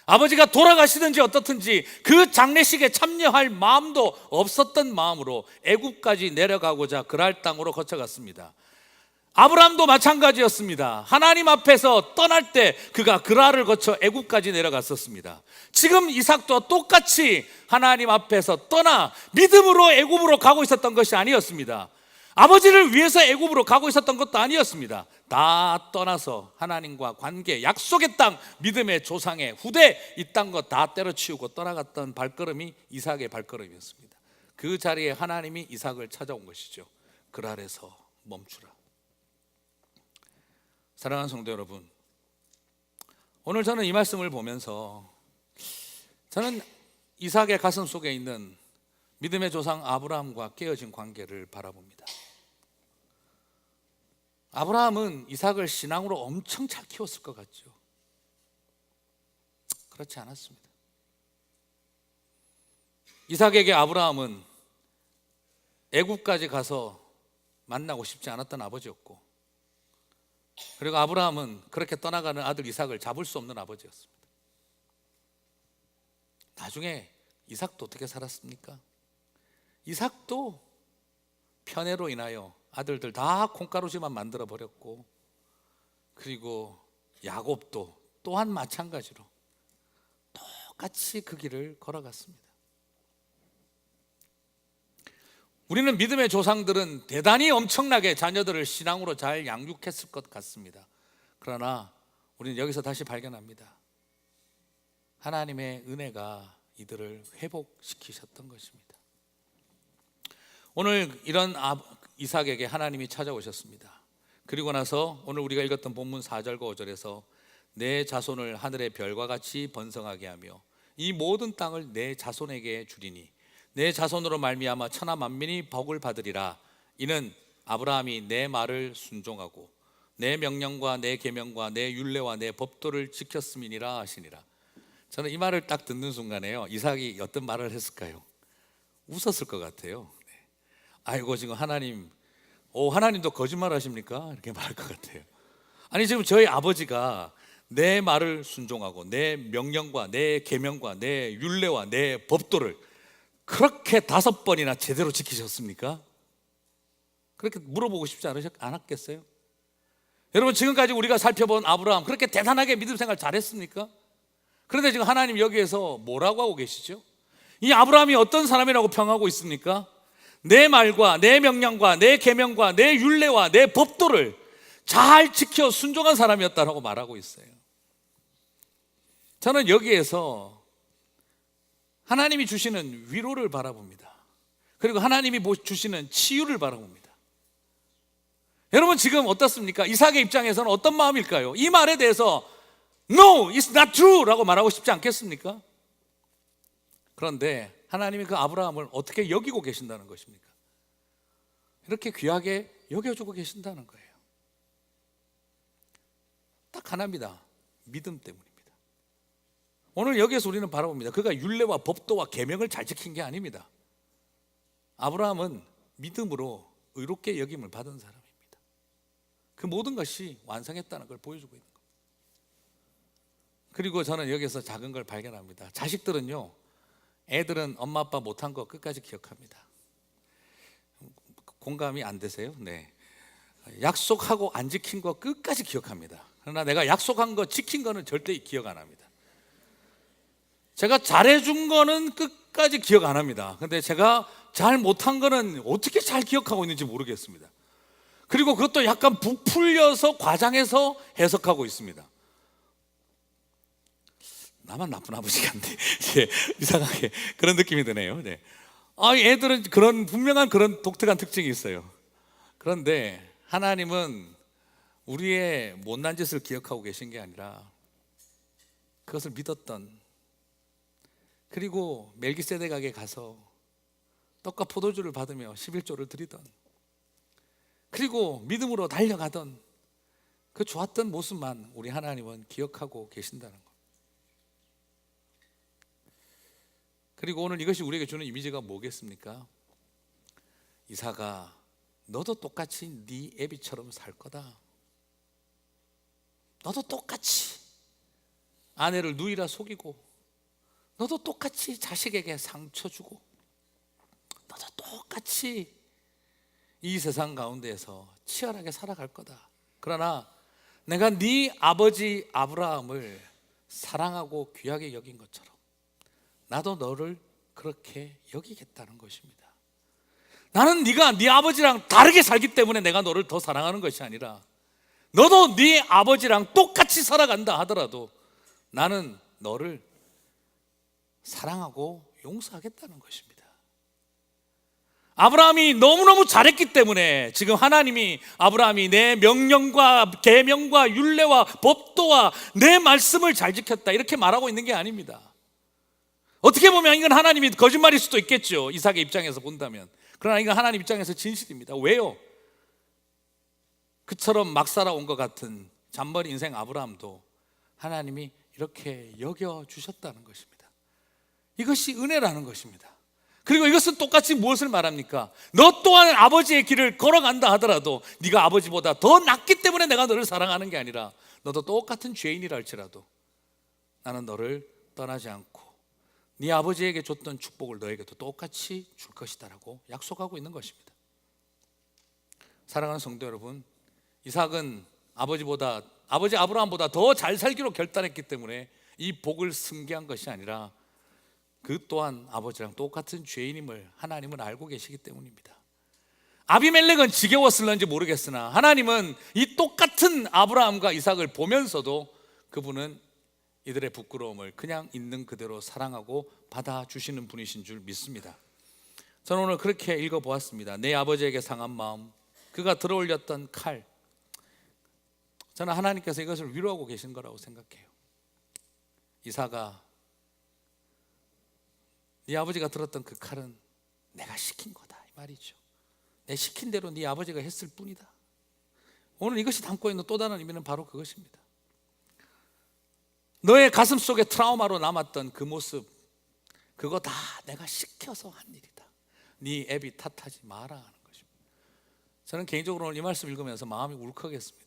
아버지가 돌아가시든지 어떻든지 그 장례식에 참여할 마음도 없었던 마음으로 애굽까지 내려가고자 그랄 땅으로 거쳐갔습니다. 아브라함도 마찬가지였습니다. 하나님 앞에서 떠날 때 그가 그랄을 거쳐 애굽까지 내려갔었습니다. 지금 이삭도 똑같이 하나님 앞에서 떠나 믿음으로 애굽으로 가고 있었던 것이 아니었습니다. 아버지를 위해서 애굽으로 가고 있었던 것도 아니었습니다. 다 떠나서 하나님과 관계, 약속의 땅, 믿음의 조상의 후대 이 땅 것 다 때려치우고 떠나갔던 발걸음이 이삭의 발걸음이었습니다. 그 자리에 하나님이 이삭을 찾아온 것이죠. 그랄에서 멈추라. 사랑하는 성도 여러분, 오늘 저는 이 말씀을 보면서 저는 이삭의 가슴 속에 있는 믿음의 조상 아브라함과 깨어진 관계를 바라봅니다. 아브라함은 이삭을 신앙으로 엄청 잘 키웠을 것 같죠. 그렇지 않았습니다. 이삭에게 아브라함은 애굽까지 가서 만나고 싶지 않았던 아버지였고, 그리고 아브라함은 그렇게 떠나가는 아들 이삭을 잡을 수 없는 아버지였습니다. 나중에 이삭도 어떻게 살았습니까? 이삭도 편애로 인하여 아들들 다 콩가루지만 만들어 버렸고, 그리고 야곱도 또한 마찬가지로 똑같이 그 길을 걸어갔습니다. 우리는 믿음의 조상들은 대단히 엄청나게 자녀들을 신앙으로 잘 양육했을 것 같습니다. 그러나 우리는 여기서 다시 발견합니다. 하나님의 은혜가 이들을 회복시키셨던 것입니다. 오늘 이런 이삭에게 하나님이 찾아오셨습니다. 그리고 나서 오늘 우리가 읽었던 본문 4절과 5절에서 내 자손을 하늘의 별과 같이 번성하게 하며 이 모든 땅을 내 자손에게 주리니 내 자손으로 말미암아 천하 만민이 복을 받으리라. 이는 아브라함이 내 말을 순종하고 내 명령과 내 계명과 내 율례와 내 법도를 지켰음이니라 하시니라. 저는 이 말을 딱 듣는 순간에요, 이삭이 어떤 말을 했을까요? 웃었을 것 같아요. 아이고, 지금 하나님, 하나님도 거짓말 하십니까? 이렇게 말할 것 같아요. 아니, 지금 저희 아버지가 내 말을 순종하고 내 명령과 내 계명과 내 율례와 내 법도를 그렇게 5번이나 제대로 지키셨습니까? 그렇게 물어보고 싶지 않았겠어요? 여러분, 지금까지 우리가 살펴본 아브라함 그렇게 대단하게 믿음 생활 잘했습니까? 그런데 지금 하나님 여기에서 뭐라고 하고 계시죠? 이 아브라함이 어떤 사람이라고 평하고 있습니까? 내 말과 내 명령과 내 계명과 내 율례와 내 법도를 잘 지켜 순종한 사람이었다라고 말하고 있어요. 저는 여기에서 하나님이 주시는 위로를 바라봅니다. 그리고 하나님이 주시는 치유를 바라봅니다. 여러분, 지금 어떻습니까? 이삭의 입장에서는 어떤 마음일까요? 이 말에 대해서 No, it's not true 라고 말하고 싶지 않겠습니까? 그런데 하나님이 그 아브라함을 어떻게 여기고 계신다는 것입니까? 이렇게 귀하게 여겨주고 계신다는 거예요. 딱 하나입니다. 믿음 때문입니다. 오늘 여기에서 우리는 바라봅니다. 그가 율례와 법도와 계명을 잘 지킨 게 아닙니다. 아브라함은 믿음으로 의롭게 여김을 받은 사람입니다. 그 모든 것이 완성했다는 걸 보여주고 있는 겁니다. 그리고 저는 여기서 작은 걸 발견합니다. 자식들은요, 애들은 엄마 아빠 못한 거 끝까지 기억합니다. 공감이 안 되세요? 네. 약속하고 안 지킨 거 끝까지 기억합니다. 그러나 내가 약속한 거 지킨 거는 절대 기억 안 합니다. 제가 잘해준 거는 끝까지 기억 안 합니다. 근데 제가 잘 못한 거는 어떻게 잘 기억하고 있는지 모르겠습니다. 그리고 그것도 약간 부풀려서 과장해서 해석하고 있습니다. 나만 나쁜 아버지 같네. 이상하게 그런 느낌이 드네요. 네. 애들은 그런 분명한 그런 독특한 특징이 있어요. 그런데 하나님은 우리의 못난 짓을 기억하고 계신 게 아니라 그것을 믿었던, 그리고 멜기세덱에게 가서 떡과 포도주를 받으며 11조를 드리던, 그리고 믿음으로 달려가던 그 좋았던 모습만 우리 하나님은 기억하고 계신다는 것. 그리고 오늘 이것이 우리에게 주는 이미지가 뭐겠습니까? 이삭아, 너도 똑같이 네 애비처럼 살 거다. 너도 똑같이 아내를 누이라 속이고, 너도 똑같이 자식에게 상처 주고, 너도 똑같이 이 세상 가운데에서 치열하게 살아갈 거다. 그러나 내가 네 아버지 아브라함을 사랑하고 귀하게 여긴 것처럼 나도 너를 그렇게 여기겠다는 것입니다. 나는 네가 네 아버지랑 다르게 살기 때문에 내가 너를 더 사랑하는 것이 아니라, 너도 네 아버지랑 똑같이 살아간다 하더라도 나는 너를 사랑하고 용서하겠다는 것입니다. 아브라함이 너무너무 잘했기 때문에 지금 하나님이 아브라함이 내 명령과 계명과 율례와 법도와 내 말씀을 잘 지켰다 이렇게 말하고 있는 게 아닙니다. 어떻게 보면 이건 하나님이 거짓말일 수도 있겠죠, 이삭의 입장에서 본다면. 그러나 이건 하나님 입장에서 진실입니다. 왜요? 그처럼 막 살아온 것 같은 잔머리 인생 아브라함도 하나님이 이렇게 여겨주셨다는 것입니다. 이것이 은혜라는 것입니다. 그리고 이것은 똑같이 무엇을 말합니까? 너 또한 아버지의 길을 걸어간다 하더라도 네가 아버지보다 더 낫기 때문에 내가 너를 사랑하는 게 아니라 너도 똑같은 죄인이라 할지라도 나는 너를 떠나지 않고 네 아버지에게 줬던 축복을 너에게도 똑같이 줄 것이다라고 약속하고 있는 것입니다. 사랑하는 성도 여러분, 이삭은 아버지 아브라함보다 더 잘 살기로 결단했기 때문에 이 복을 승계한 것이 아니라 그 또한 아버지랑 똑같은 죄인임을 하나님은 알고 계시기 때문입니다. 아비멜렉은 지겨웠을런지 모르겠으나 하나님은 이 똑같은 아브라함과 이삭을 보면서도 그분은 이들의 부끄러움을 그냥 있는 그대로 사랑하고 받아주시는 분이신 줄 믿습니다. 저는 오늘 그렇게 읽어보았습니다. 내 아버지에게 상한 마음, 그가 들어올렸던 칼, 저는 하나님께서 이것을 위로하고 계신 거라고 생각해요. 이삭아, 네 아버지가 들었던 그 칼은 내가 시킨 거다 이 말이죠. 내 시킨 대로 네 아버지가 했을 뿐이다. 오늘 이것이 담고 있는 또 다른 의미는 바로 그것입니다. 너의 가슴 속에 트라우마로 남았던 그 모습, 그거 다 내가 시켜서 한 일이다. 네 애비 탓하지 마라 하는 것입니다. 저는 개인적으로 오늘 이 말씀 읽으면서 마음이 울컥했습니다.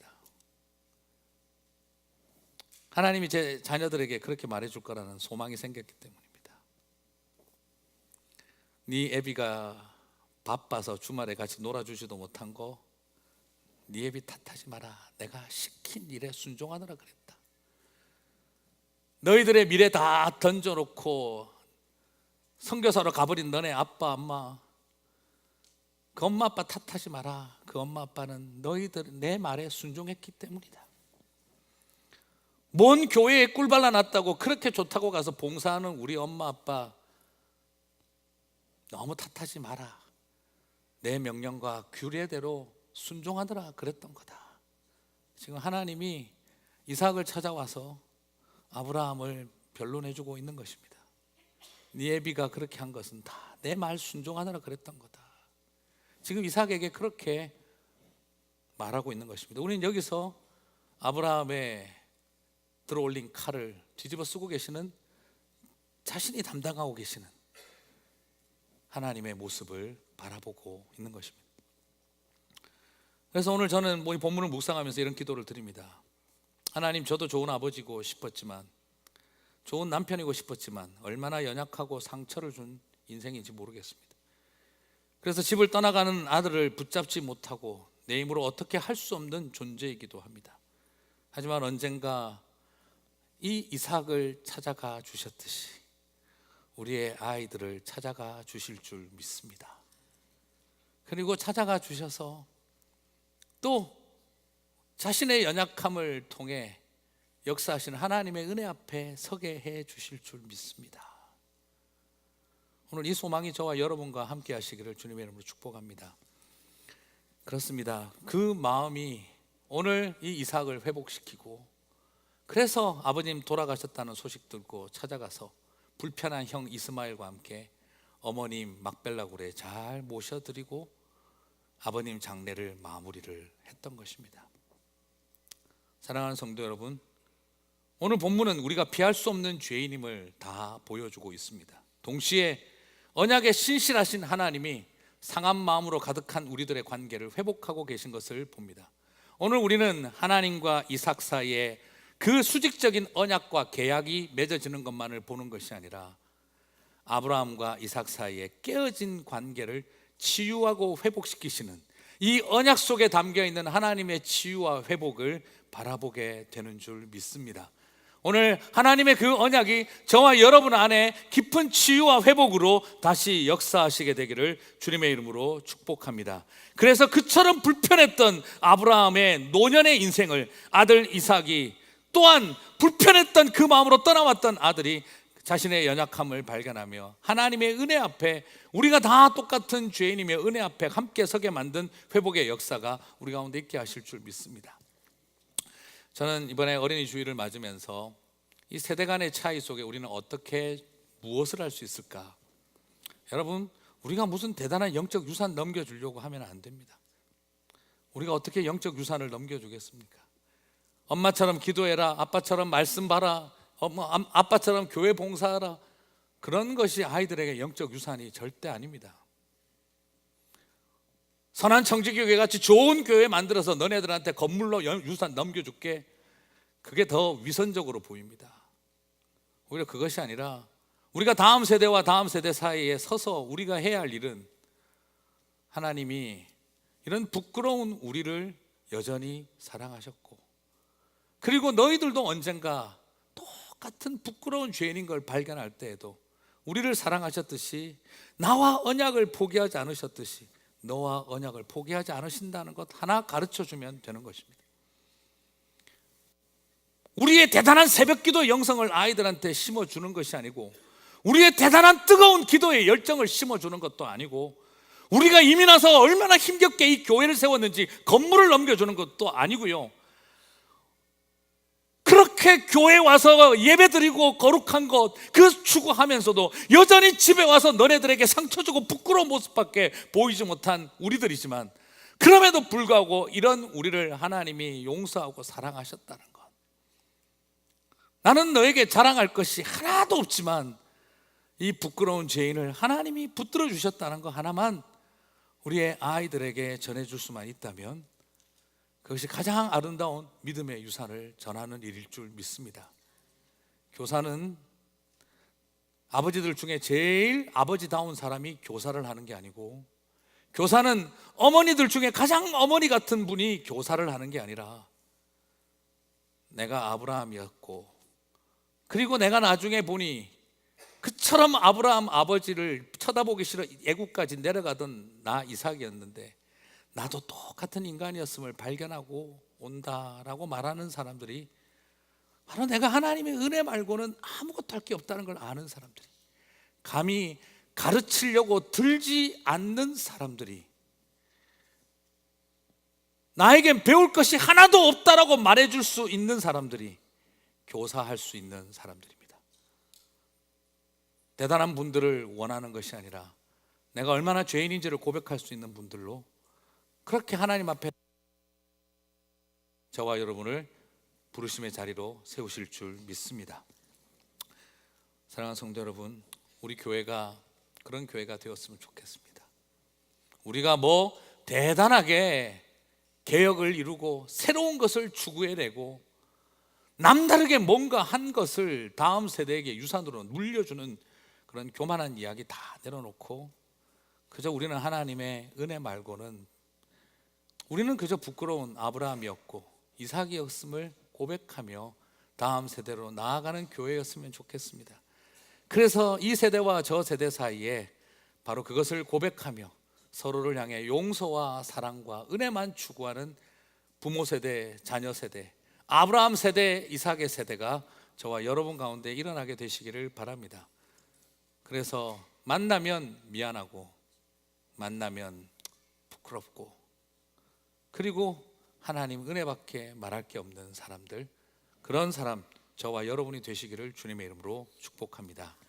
하나님이 제 자녀들에게 그렇게 말해줄 거라는 소망이 생겼기 때문입니다. 네 애비가 바빠서 주말에 같이 놀아주지도 못한 거 네 애비 탓하지 마라. 내가 시킨 일에 순종하느라 그랬다. 너희들의 미래 다 던져놓고 선교사로 가버린 너네 아빠 엄마, 그 엄마 아빠 탓하지 마라. 그 엄마 아빠는 너희들 내 말에 순종했기 때문이다. 뭔 교회에 꿀 발라놨다고 그렇게 좋다고 가서 봉사하는 우리 엄마 아빠 너무 탓하지 마라. 내 명령과 규례대로 순종하더라 그랬던 거다. 지금 하나님이 이삭을 찾아와서 아브라함을 변론해주고 있는 것입니다. 네 애비가 그렇게 한 것은 다 내 말 순종하느라 그랬던 거다. 지금 이삭에게 그렇게 말하고 있는 것입니다. 우리는 여기서 아브라함의 들어올린 칼을 뒤집어 쓰고 계시는, 자신이 담당하고 계시는 하나님의 모습을 바라보고 있는 것입니다. 그래서 오늘 저는 이 본문을 묵상하면서 이런 기도를 드립니다. 하나님, 저도 좋은 아버지고 싶었지만, 좋은 남편이고 싶었지만 얼마나 연약하고 상처를 준 인생인지 모르겠습니다. 그래서 집을 떠나가는 아들을 붙잡지 못하고 내 힘으로 어떻게 할 수 없는 존재이기도 합니다. 하지만 언젠가 이 이삭을 찾아가 주셨듯이 우리의 아이들을 찾아가 주실 줄 믿습니다. 그리고 찾아가 주셔서 또 자신의 연약함을 통해 역사하시는 하나님의 은혜 앞에 서게 해 주실 줄 믿습니다. 오늘 이 소망이 저와 여러분과 함께 하시기를 주님의 이름으로 축복합니다. 그렇습니다. 그 마음이 오늘 이 이삭을 회복시키고, 그래서 아버님 돌아가셨다는 소식 듣고 찾아가서 불편한 형 이스마엘과 함께 어머님 막벨라 굴에 잘 모셔드리고 아버님 장례를 마무리를 했던 것입니다. 사랑하는 성도 여러분, 오늘 본문은 우리가 피할 수 없는 죄인임을 다 보여주고 있습니다. 동시에 언약에 신실하신 하나님이 상한 마음으로 가득한 우리들의 관계를 회복하고 계신 것을 봅니다. 오늘 우리는 하나님과 이삭 사이에 그 수직적인 언약과 계약이 맺어지는 것만을 보는 것이 아니라 아브라함과 이삭 사이에 깨어진 관계를 치유하고 회복시키시는 이 언약 속에 담겨있는 하나님의 치유와 회복을 바라보게 되는 줄 믿습니다. 오늘 하나님의 그 언약이 저와 여러분 안에 깊은 치유와 회복으로 다시 역사하시게 되기를 주님의 이름으로 축복합니다. 그래서 그처럼 불편했던 아브라함의 노년의 인생을 아들 이삭이, 또한 불편했던 그 마음으로 떠나왔던 아들이 자신의 연약함을 발견하며 하나님의 은혜 앞에, 우리가 다 똑같은 죄인이며 은혜 앞에 함께 서게 만든 회복의 역사가 우리 가운데 있게 하실 줄 믿습니다. 저는 이번에 어린이 주일을 맞으면서 이 세대 간의 차이 속에 우리는 어떻게 무엇을 할 수 있을까? 여러분, 우리가 무슨 대단한 영적 유산 넘겨주려고 하면 안 됩니다. 우리가 어떻게 영적 유산을 넘겨주겠습니까? 엄마처럼 기도해라, 아빠처럼 말씀 봐라, 아빠처럼 교회 봉사하라, 그런 것이 아이들에게 영적 유산이 절대 아닙니다. 선한 청지교회 같이 좋은 교회 만들어서 너네들한테 건물로 유산 넘겨줄게, 그게 더 위선적으로 보입니다. 오히려 그것이 아니라 우리가 다음 세대와 다음 세대 사이에 서서 우리가 해야 할 일은, 하나님이 이런 부끄러운 우리를 여전히 사랑하셨고, 그리고 너희들도 언젠가 똑같은 부끄러운 죄인인 걸 발견할 때에도 우리를 사랑하셨듯이, 나와 언약을 포기하지 않으셨듯이 너와 언약을 포기하지 않으신다는 것 하나 가르쳐주면 되는 것입니다. 우리의 대단한 새벽기도 영성을 아이들한테 심어주는 것이 아니고, 우리의 대단한 뜨거운 기도의 열정을 심어주는 것도 아니고, 우리가 이미 나서 얼마나 힘겹게 이 교회를 세웠는지 건물을 넘겨주는 것도 아니고요, 그렇게 교회 와서 예배드리고 거룩한 것 그 추구하면서도 여전히 집에 와서 너네들에게 상처 주고 부끄러운 모습밖에 보이지 못한 우리들이지만, 그럼에도 불구하고 이런 우리를 하나님이 용서하고 사랑하셨다는 것, 나는 너에게 자랑할 것이 하나도 없지만 이 부끄러운 죄인을 하나님이 붙들어 주셨다는 것 하나만 우리의 아이들에게 전해줄 수만 있다면, 그것이 가장 아름다운 믿음의 유산을 전하는 일일 줄 믿습니다. 교사는 아버지들 중에 제일 아버지다운 사람이 교사를 하는 게 아니고, 교사는 어머니들 중에 가장 어머니 같은 분이 교사를 하는 게 아니라, 내가 아브라함이었고, 그리고 내가 나중에 보니 그처럼 아브라함 아버지를 쳐다보기 싫어 애국까지 내려가던 나 이삭이었는데, 나도 똑같은 인간이었음을 발견하고 온다라고 말하는 사람들이 바로 내가 하나님의 은혜 말고는 아무것도 할 게 없다는 걸 아는 사람들이, 감히 가르치려고 들지 않는 사람들이, 나에겐 배울 것이 하나도 없다라고 말해줄 수 있는 사람들이 교사할 수 있는 사람들입니다. 대단한 분들을 원하는 것이 아니라, 내가 얼마나 죄인인지를 고백할 수 있는 분들로 그렇게 하나님 앞에 저와 여러분을 부르심의 자리로 세우실 줄 믿습니다. 사랑하는 성도 여러분, 우리 교회가 그런 교회가 되었으면 좋겠습니다. 우리가 뭐 대단하게 개혁을 이루고 새로운 것을 추구해내고 남다르게 뭔가 한 것을 다음 세대에게 유산으로 물려주는 그런 교만한 이야기 다 내려놓고, 그저 우리는 하나님의 은혜 말고는, 우리는 그저 부끄러운 아브라함이었고 이삭이었음을 고백하며 다음 세대로 나아가는 교회였으면 좋겠습니다. 그래서 이 세대와 저 세대 사이에 바로 그것을 고백하며 서로를 향해 용서와 사랑과 은혜만 추구하는 부모 세대, 자녀 세대, 아브라함 세대, 이삭의 세대가 저와 여러분 가운데 일어나게 되시기를 바랍니다. 그래서 만나면 미안하고, 만나면 부끄럽고, 그리고 하나님 은혜밖에 말할 게 없는 사람들, 그런 사람 저와 여러분이 되시기를 주님의 이름으로 축복합니다.